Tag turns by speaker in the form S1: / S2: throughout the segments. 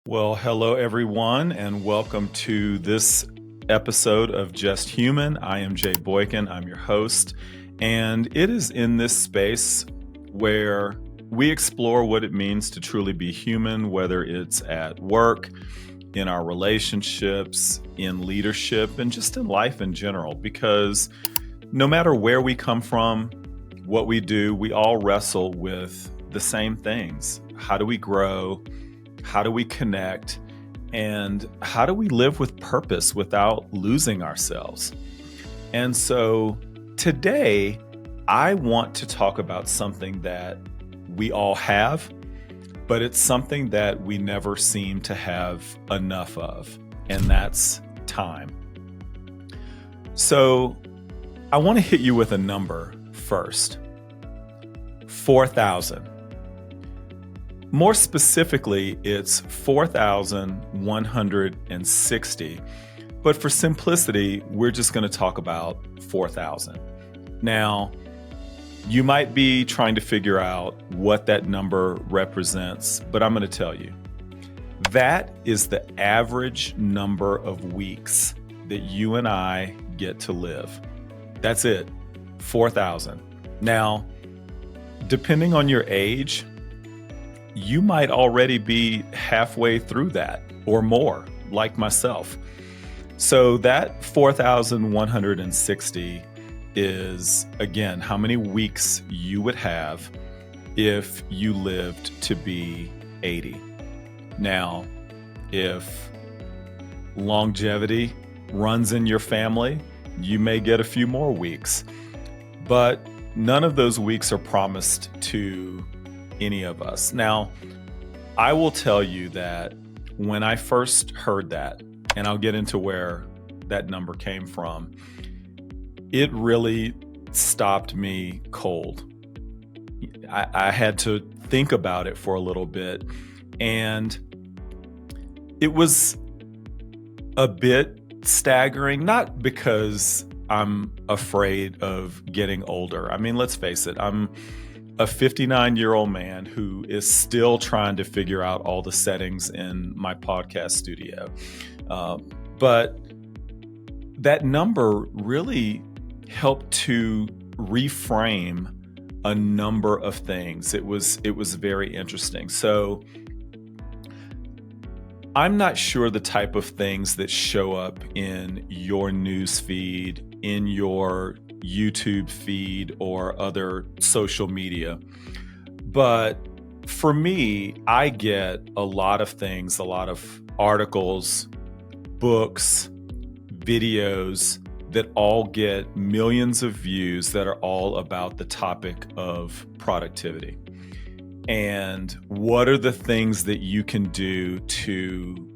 S1: Well, hello everyone, and welcome to this episode of Just Human. I am Jay Boykin, I'm your host, and it is in this space where we explore what it means to truly be human, whether it's at work, in our relationships, in leadership, and just in life in general, because no matter where we come from, what we do, we all wrestle with the same things. How do we grow? How do we connect? And how do we live with purpose without losing ourselves? And so today, I want to talk about something that we all have, but it's something that we never seem to have enough of, and that's time. So I want to hit you with a number first. 4,000. More specifically, it's 4,160. But for simplicity, we're just going to talk about 4,000. Now, you might be trying to figure out what that number represents, but I'm going to tell you. That is the average number of weeks that you and I get to live. That's it, 4,000. Now, depending on your age, you might already be halfway through that or more, like myself. So that 4,160 is, again, how many weeks you would have if you lived to be 80. Now, if longevity runs in your family, you may get a few more weeks, but none of those weeks are promised to any of us. Now, I will tell you that when I first heard that, and I'll get into where that number came from, it really stopped me cold. I had to think about it for a little bit, and it was a bit staggering, not because I'm afraid of getting older. I mean, let's face it, I'm a 59-year-old man who is still trying to figure out all the settings in my podcast studio. But that number really helped to reframe a number of things. It was very interesting. So I'm not sure the type of things that show up in your news feed, in your YouTube feed, or other social media. But for me, I get a lot of things, a lot of articles, books, videos that all get millions of views that are all about the topic of productivity. And what are the things that you can do to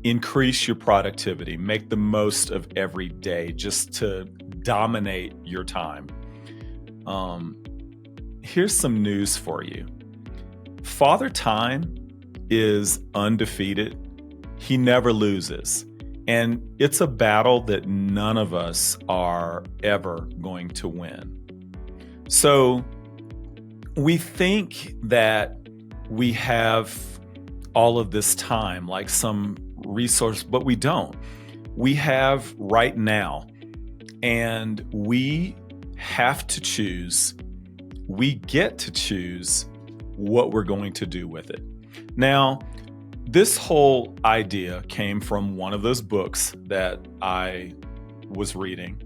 S1: increase your productivity, make the most of every day just to dominate your time? Here's some news for you. Father Time is undefeated. He never loses. And it's a battle that none of us are ever going to win. So we think that we have all of this time, like some resource, but we don't. We have right now, and we have to choose. We get to choose what we're going to do with it. Now, this whole idea came from one of those books that I was reading,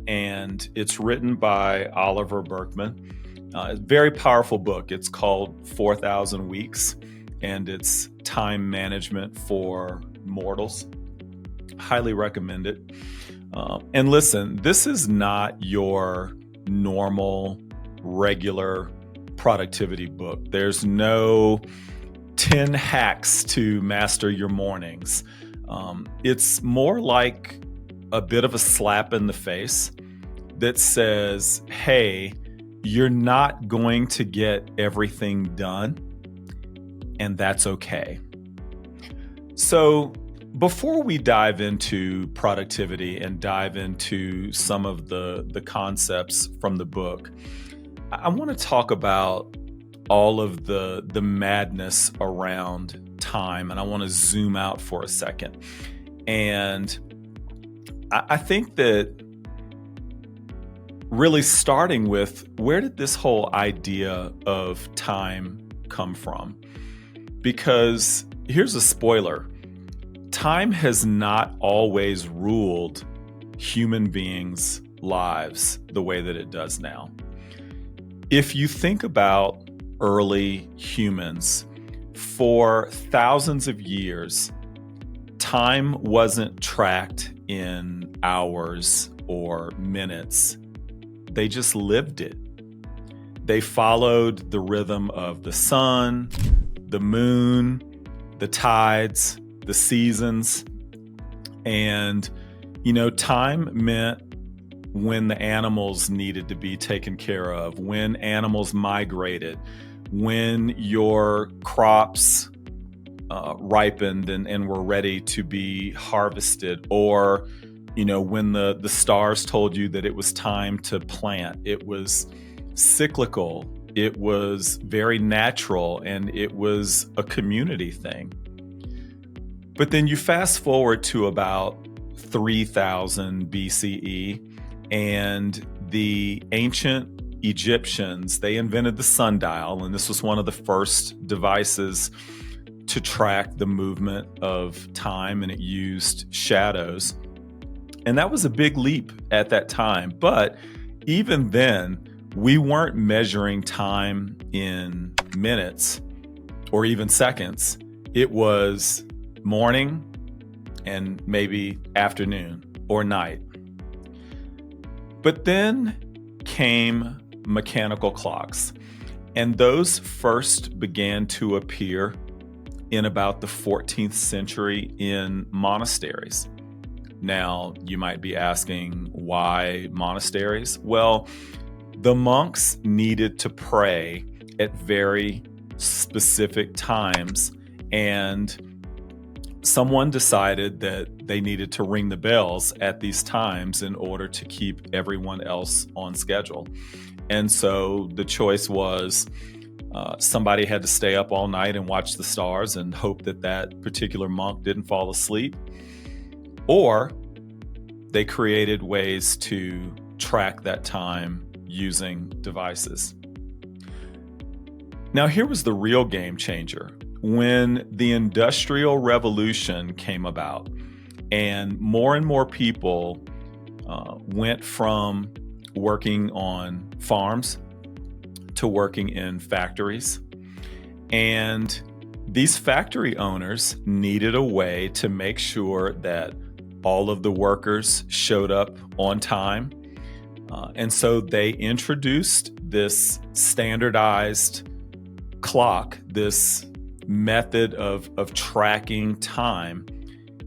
S1: and it's written by Oliver Berkman. A very powerful book. It's called 4,000 Weeks, and it's time management for mortals. Highly recommend it. And listen, this is not your normal, regular productivity book. There's no 10 hacks to master your mornings. It's more like a bit of a slap in the face that says, hey, you're not going to get everything done, and that's okay. So before we dive into productivity and dive into some of the concepts from the book, I want to talk about all of the madness around time, and I want to zoom out for a second. And I think that really starting with, where did this whole idea of time come from? Because here's a spoiler. Time has not always ruled human beings' lives the way that it does now. If you think about early humans, for thousands of years, time wasn't tracked in hours or minutes. They just lived it. They followed the rhythm of the sun, the moon, the tides, the seasons. And, time meant when the animals needed to be taken care of, when animals migrated, when your crops ripened and were ready to be harvested, or when the stars told you that it was time to plant. It was cyclical, it was very natural, and it was a community thing. But then you fast forward to about 3000 BCE, and the ancient Egyptians, they invented the sundial, and this was one of the first devices to track the movement of time, and it used shadows. And that was a big leap at that time. But even then, we weren't measuring time in minutes or even seconds. It was morning and maybe afternoon or night. But then came mechanical clocks, and those first began to appear in about the 14th century in monasteries. Now, you might be asking, why monasteries? Well, the monks needed to pray at very specific times, and someone decided that they needed to ring the bells at these times in order to keep everyone else on schedule. And so the choice was somebody had to stay up all night and watch the stars and hope that that particular monk didn't fall asleep, or they created ways to track that time using devices. Now, here was the real game changer. When the Industrial Revolution came about and more people went from working on farms to working in factories, and these factory owners needed a way to make sure that all of the workers showed up on time. And so they introduced this standardized clock, this method of tracking time.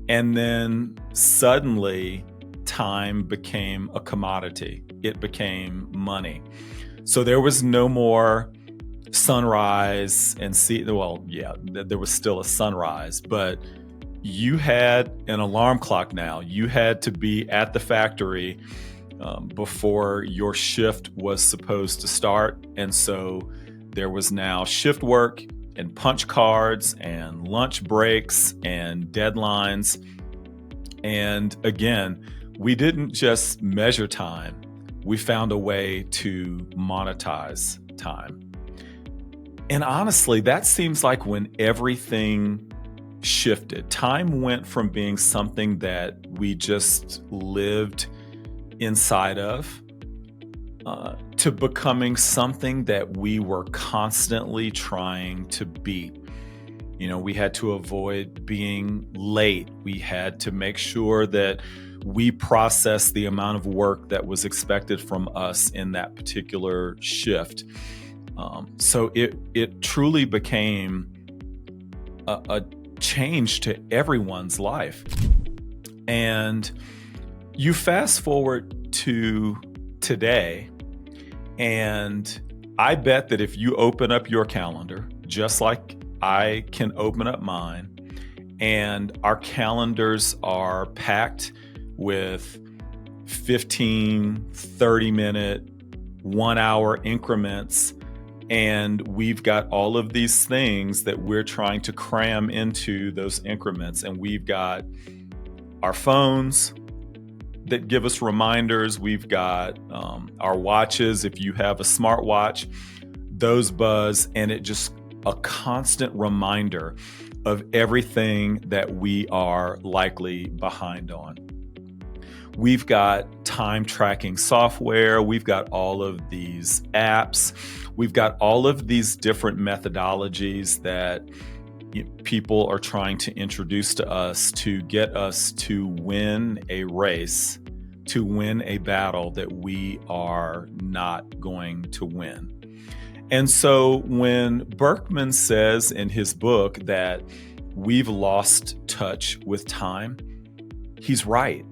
S1: And then suddenly time became a commodity. It became money. So there was no more sunrise and there was still a sunrise, but you had an alarm clock now. You had to be at the factory before your shift was supposed to start. And so there was now shift work and punch cards and lunch breaks and deadlines. And again, we didn't just measure time. We found a way to monetize time. And honestly, that seems like when everything shifted. Time went from being something that we just lived inside of to becoming something that we were constantly trying to beat. We had to avoid being late. We had to make sure that we processed the amount of work that was expected from us in that particular shift. So it truly became a change to everyone's life. And you fast forward to today, and I bet that if you open up your calendar, just like I can open up mine, and our calendars are packed with 15, 30-minute, 1-hour increments And we've got all of these things that we're trying to cram into those increments. And we've got our phones that give us reminders. We've got our watches. If you have a smartwatch, those buzz, and it just a constant reminder of everything that we are likely behind on. We've got time tracking software. We've got all of these apps. We've got all of these different methodologies that people are trying to introduce to us to get us to win a race, to win a battle that we are not going to win. And so when Berkman says in his book that we've lost touch with time, he's right.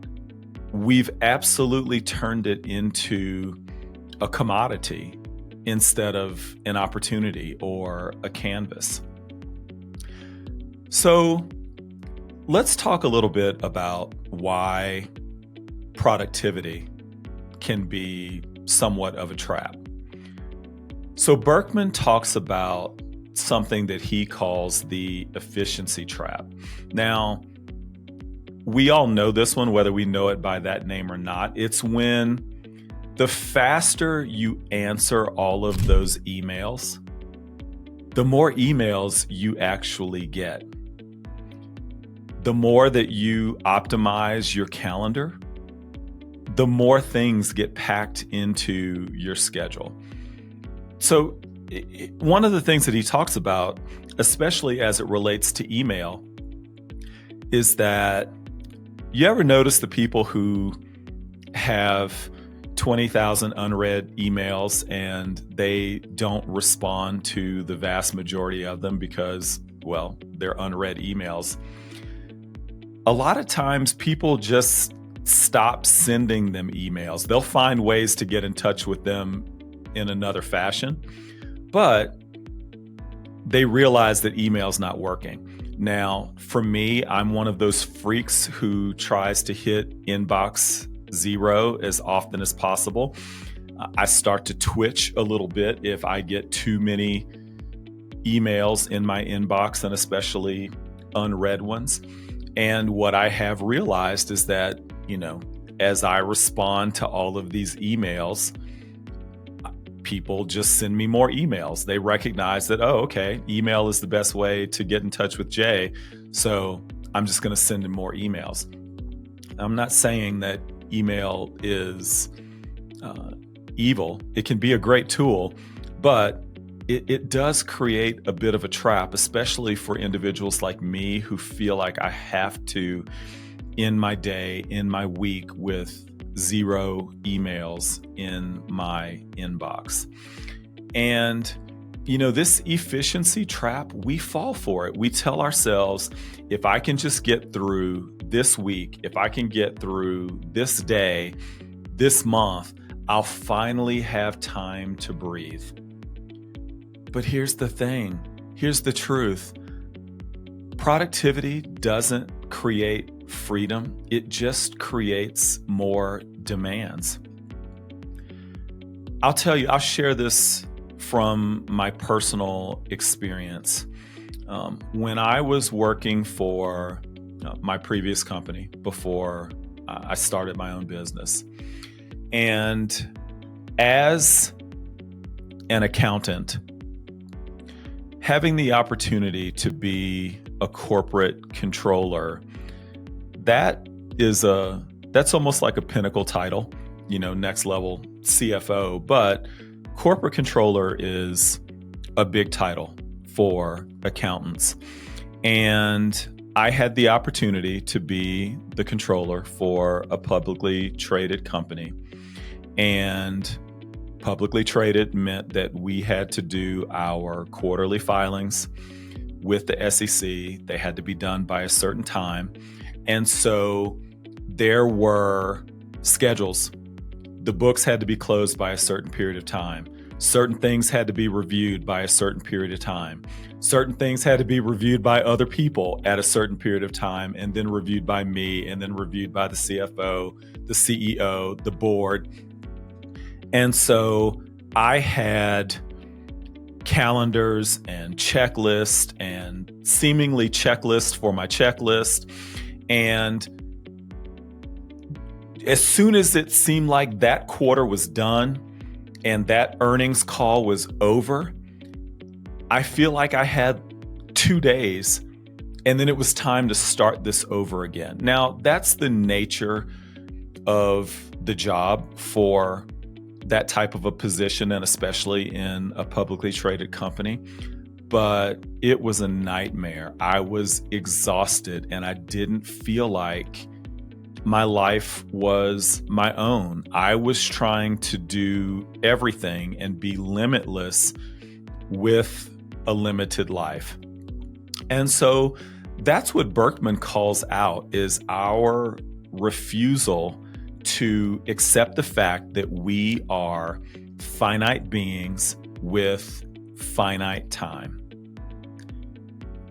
S1: We've absolutely turned it into a commodity instead of an opportunity or a canvas. So let's talk a little bit about why productivity can be somewhat of a trap. So Berkman talks about something that he calls the efficiency trap. Now, we all know this one, whether we know it by that name or not. It's when the faster you answer all of those emails, the more emails you actually get. The more that you optimize your calendar, the more things get packed into your schedule. So one of the things that he talks about, especially as it relates to email, is that you ever notice the people who have 20,000 unread emails and they don't respond to the vast majority of them because, well, they're unread emails? A lot of times people just stop sending them emails. They'll find ways to get in touch with them in another fashion, but they realize that email's not working. Now, for me, I'm one of those freaks who tries to hit inbox 0 as often as possible. I start to twitch a little bit if I get too many emails in my inbox, and especially unread ones. And what I have realized is that, as I respond to all of these emails, people just send me more emails. They recognize that, oh, okay, email is the best way to get in touch with Jay, so I'm just going to send him more emails. I'm not saying that email is evil. It can be a great tool, but it does create a bit of a trap, especially for individuals like me who feel like I have to end my day, in my week with 0 emails in my inbox. And, this efficiency trap, we fall for it. We tell ourselves, if I can just get through this week, if I can get through this day, this month, I'll finally have time to breathe. But here's the thing. Here's the truth. Productivity doesn't create freedom. It just creates more demands. I'll tell you, I'll share this from my personal experience. When I was working for my previous company before I started my own business, and as an accountant, having the opportunity to be a corporate controller, that's almost like a pinnacle title, next level CFO, but corporate controller is a big title for accountants. And I had the opportunity to be the controller for a publicly traded company. And publicly traded meant that we had to do our quarterly filings with the SEC. They had to be done by a certain time. And so there were schedules. The books had to be closed by a certain period of time. Certain things had to be reviewed by a certain period of time. Certain things had to be reviewed by other people at a certain period of time, and then reviewed by me, and then reviewed by the CFO, the CEO, the board. And so I had calendars and checklists and seemingly checklist for my checklist. And as soon as it seemed like that quarter was done and that earnings call was over, I feel like I had 2 days and then it was time to start this over again. Now, that's the nature of the job for that type of a position, and especially in a publicly traded company. But it was a nightmare. I was exhausted and I didn't feel like my life was my own. I was trying to do everything and be limitless with a limited life. And so that's what Berkman calls out, is our refusal to accept the fact that we are finite beings with finite time.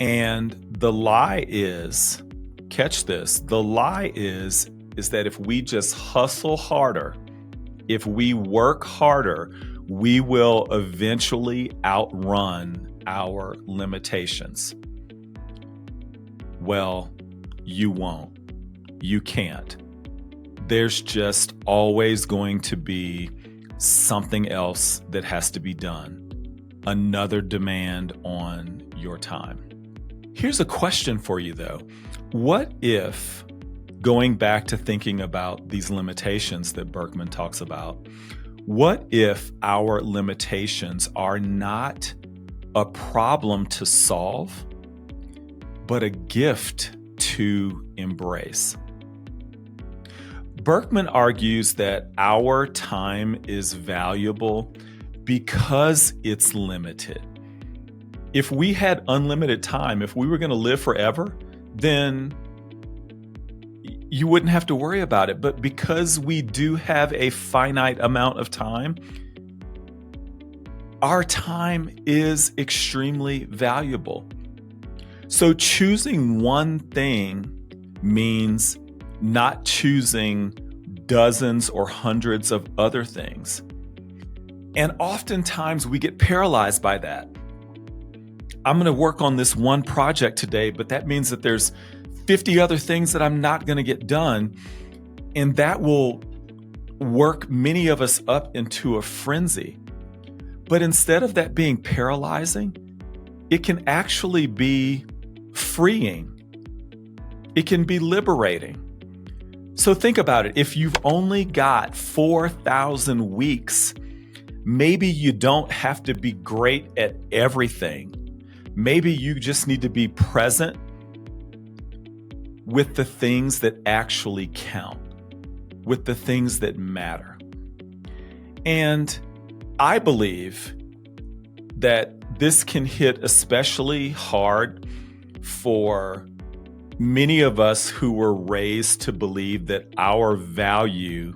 S1: And the lie is, catch this, the lie is that if we just hustle harder, if we work harder, we will eventually outrun our limitations. Well, you won't. You can't. There's just always going to be something else that has to be done, another demand on your time. Here's a question for you, though. What if, going back to thinking about these limitations that Berkman talks about, what if our limitations are not a problem to solve, but a gift to embrace? Berkman argues that our time is valuable because it's limited. If we had unlimited time, if we were going to live forever, then you wouldn't have to worry about it. But because we do have a finite amount of time, our time is extremely valuable. So choosing one thing means not choosing dozens or hundreds of other things. And oftentimes we get paralyzed by that. I'm going to work on this one project today, but that means that there's 50 other things that I'm not going to get done. And that will work many of us up into a frenzy. But instead of that being paralyzing, it can actually be freeing. It can be liberating. So think about it. If you've only got 4,000 weeks, maybe you don't have to be great at everything. Maybe you just need to be present with the things that actually count, with the things that matter. And I believe that this can hit especially hard for many of us who were raised to believe that our value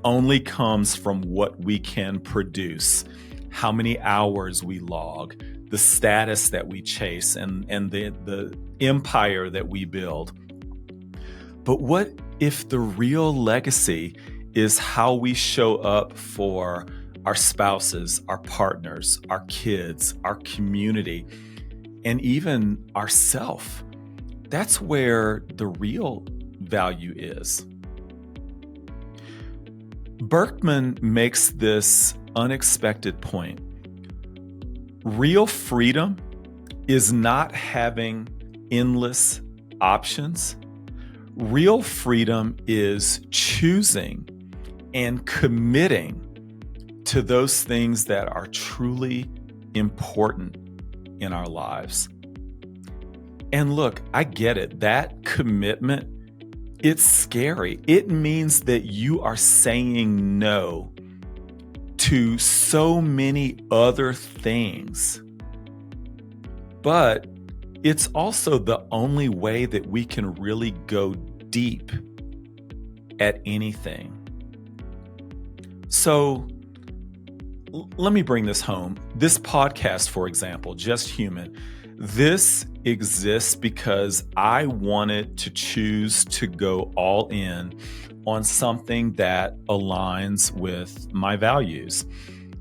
S1: only comes from what we can produce, how many hours we log, the status that we chase, and the empire that we build. But what if the real legacy is how we show up for our spouses, our partners, our kids, our community, and even ourself? That's where the real value is. Berkman makes this unexpected point. Real freedom is not having endless options. Real freedom is choosing and committing to those things that are truly important in our lives. And look, I get it. That commitment, it's scary. It means that you are saying no to so many other things. But it's also the only way that we can really go deep at anything. So let me bring this home. This podcast, for example, Just Human, this exists because I wanted to choose to go all in on something that aligns with my values.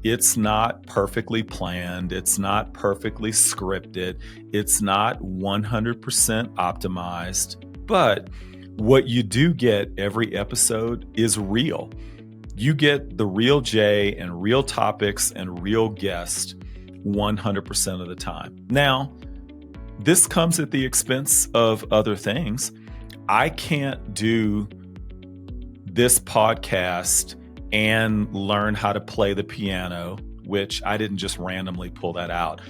S1: It's not perfectly planned. It's not perfectly scripted. It's not 100% optimized. But what you do get every episode is real. You get the real Jay and real topics and real guests 100% of the time. Now, this comes at the expense of other things. I can't do this podcast and learn how to play the piano, which I didn't just randomly pull that out.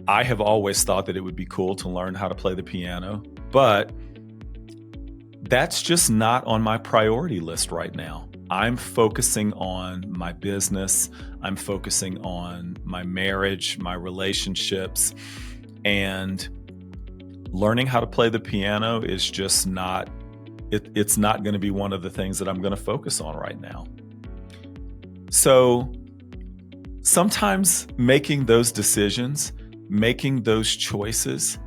S1: I have always thought that it would be cool to learn how to play the piano, but that's just not on my priority list right now. I'm focusing on my business. I'm focusing on my marriage, my relationships, and learning how to play the piano is just not, it's not going to be one of the things that I'm going to focus on right now. So sometimes making those decisions, making those choices,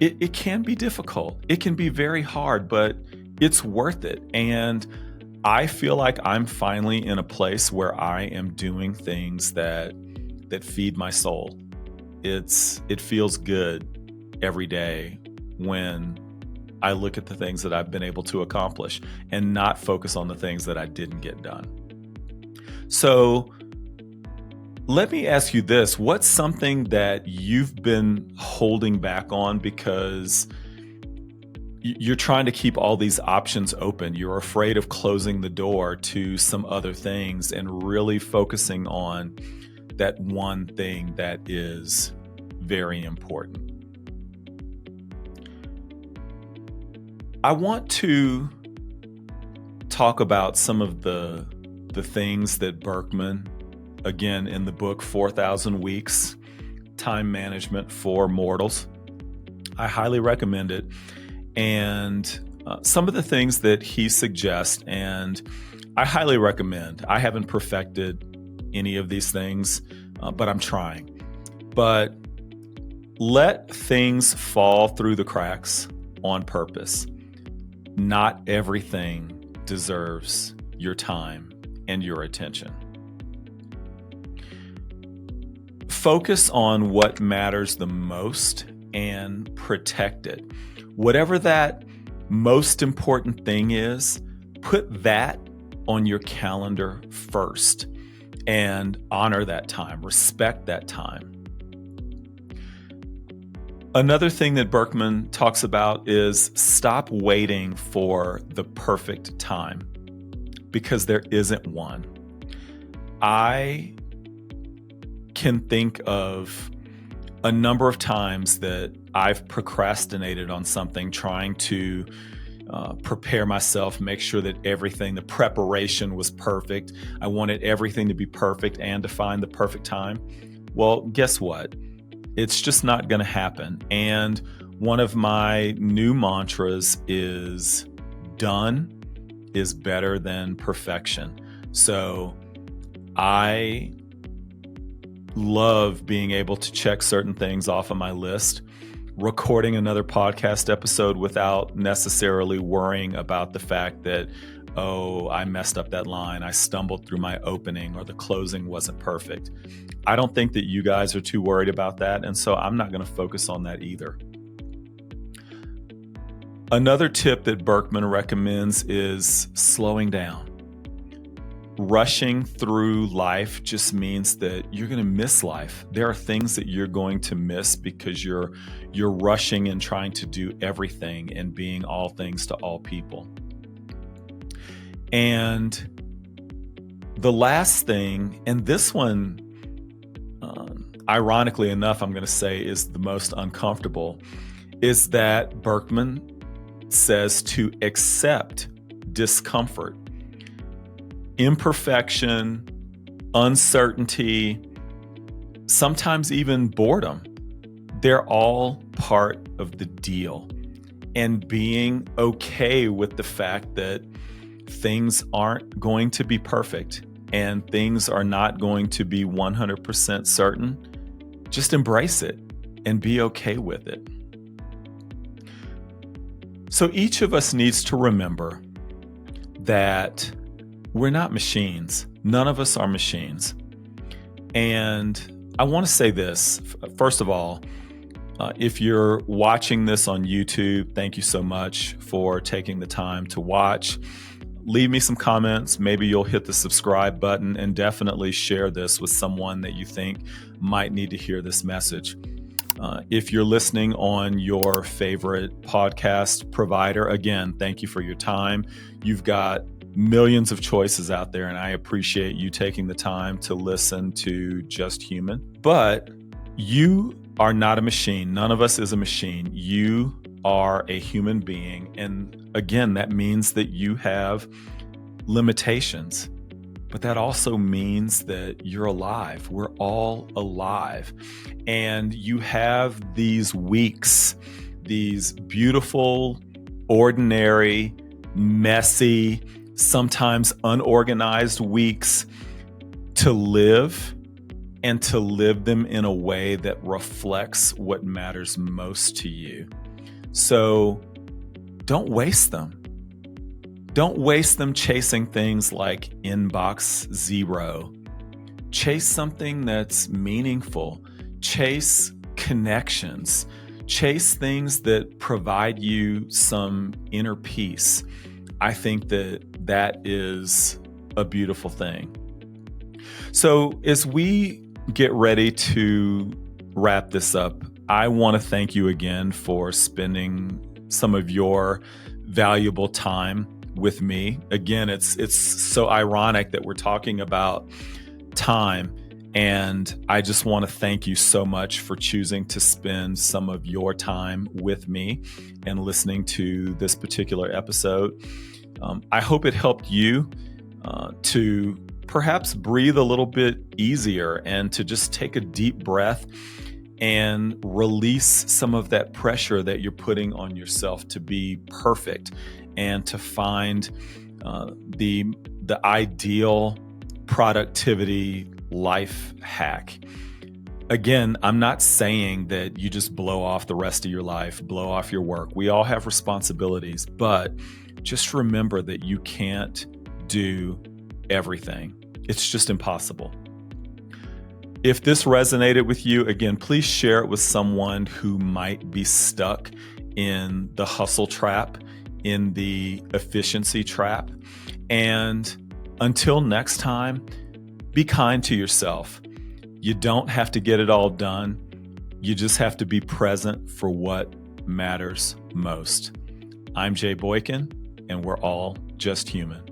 S1: it can be difficult. It can be very hard, but it's worth it. And I feel like I'm finally in a place where I am doing things that feed my soul. It feels good every day when I look at the things that I've been able to accomplish and not focus on the things that I didn't get done. So let me ask you this. What's something that you've been holding back on because you're trying to keep all these options open? You're afraid of closing the door to some other things and really focusing on that one thing that is very important. I want to talk about some of the things that Berkman, again, in the book 4,000 Weeks, Time Management for Mortals. I highly recommend it. And some of the things that he suggests, and I highly recommend. I haven't perfected any of these things, but I'm trying. But let things fall through the cracks on purpose. Not everything deserves your time and your attention. Focus on what matters the most and protect it. Whatever that most important thing is, put that on your calendar first and honor that time, respect that time. Another thing that Berkman talks about is stop waiting for the perfect time, because there isn't one. I can think of a number of times that I've procrastinated on something, trying to prepare myself, make sure that the preparation was perfect. I wanted everything to be perfect and to find the perfect time. Well, guess what? It's just not going to happen. And one of my new mantras is done is better than perfection. So I love being able to check certain things off of my list, recording another podcast episode without necessarily worrying about the fact that, oh, I messed up that line, I stumbled through my opening, or the closing wasn't perfect. I don't think that you guys are too worried about that, and so I'm not going to focus on that either. Another tip that Berkman recommends is slowing down. Rushing through life just means that you're going to miss life. There are things that you're going to miss because you're rushing and trying to do everything and being all things to all people. And the last thing, and this one, ironically enough, I'm going to say is the most uncomfortable, is that Berkman says to accept discomfort, imperfection, uncertainty, sometimes even boredom. They're all part of the deal. And being okay with the fact that things aren't going to be perfect and things are not going to be 100% certain, just embrace it and be okay with it. So each of us needs to remember that we're not machines. None of us are machines. And I want to say this, first of all, if you're watching this on YouTube, thank you so much for taking the time to watch. Leave me some comments. Maybe you'll hit the subscribe button, and definitely share this with someone that you think might need to hear this message. If you're listening on your favorite podcast provider, again, thank you for your time. You've got millions of choices out there, and I appreciate you taking the time to listen to Just Human. But you are not a machine. None of us is a machine. You are a human being. And again, that means that you have limitations. But that also means that you're alive. We're all alive. And you have these weeks, these beautiful, ordinary, messy, sometimes unorganized weeks to live, and to live them in a way that reflects what matters most to you. So don't waste them. Don't waste them chasing things like inbox zero. Chase something that's meaningful. Chase connections. Chase things that provide you some inner peace. I think that is a beautiful thing. So as we get ready to wrap this up, I want to thank you again for spending some of your valuable time with me. Again, it's so ironic that we're talking about time, and I just want to thank you so much for choosing to spend some of your time with me and listening to this particular episode. I hope it helped you to perhaps breathe a little bit easier and to just take a deep breath and release some of that pressure that you're putting on yourself to be perfect and to find the ideal productivity life hack. Again, I'm not saying that you just blow off the rest of your life, blow off your work. We all have responsibilities, but just remember that you can't do everything. It's just impossible. If this resonated with you, again, please share it with someone who might be stuck in the hustle trap, in the efficiency trap. And until next time, be kind to yourself. You don't have to get it all done. You just have to be present for what matters most. I'm Jay Boykin, and we're all just human.